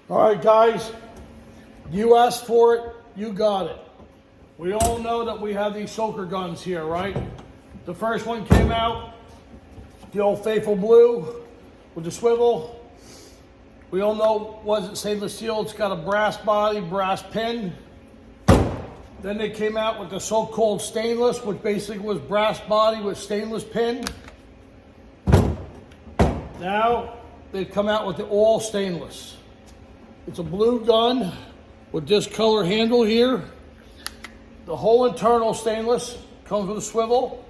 All right, guys, you asked for it, you got it. We all know that we have these soaker guns here, right? The first one came out, the old faithful blue with the swivel. We all know it wasn't stainless steel, it's got a brass body, brass pin. Then they came out with the so-called stainless, which basically was brass body with stainless pin. Now they've come out with the all stainless. It's a blue gun with this color handle here. The whole internal stainless comes with a swivel.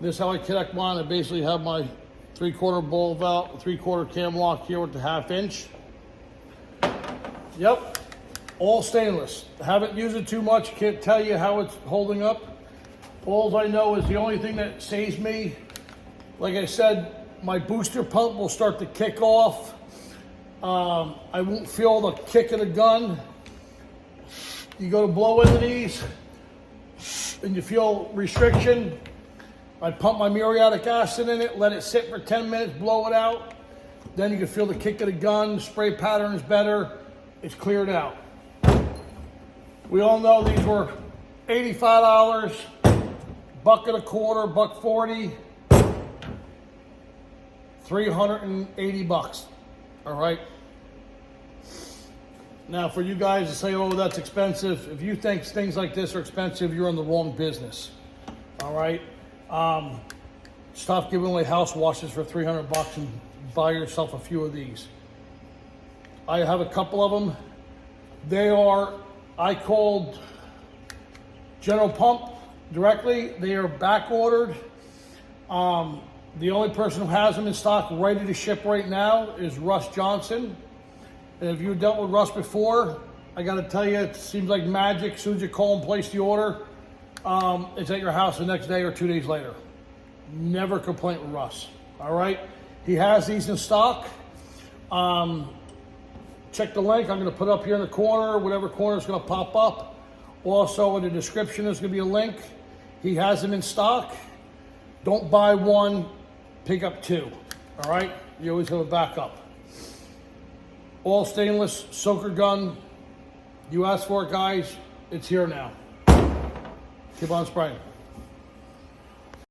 This is how I connect mine. I basically have my 3/4 ball valve, 3/4 cam lock here with the 1/2 inch. Yep, all stainless. Haven't used it too much. Can't tell you how it's holding up. All I know is the only thing that saves me, like I said, my booster pump will start to kick off. I won't feel the kick of the gun. You go to blow into these and you feel restriction. I pump my muriatic acid in it, let it sit for 10 minutes, blow it out. Then you can feel the kick of the gun, spray pattern is better, it's cleared out. We all know these were $85, $1.25, $1.40, $380, all right? Now for you guys to say, oh, that's expensive, if you think things like this are expensive, you're in the wrong business, all right? Stop giving away house washes for $300 and buy yourself a few of these. I have a couple of them. I called GeneralPump directly. They are back ordered. The only person who has them in stock ready to ship right now is Russ Johnson. And if you've dealt with Russ before, I gotta tell you, it seems like magic. As soon as you call and place the order, it's at your house the next day or 2 days later. Never complaint with Russ, all right? He has these in stock. Check the link I'm gonna put up here in the corner, whatever corner is gonna pop up. Also in the description there's gonna be a link. He has them in stock. Don't buy one, pick up two, all right? You always have a backup. All stainless soaker gun. You asked for it, guys. It's here now. Keep on spraying.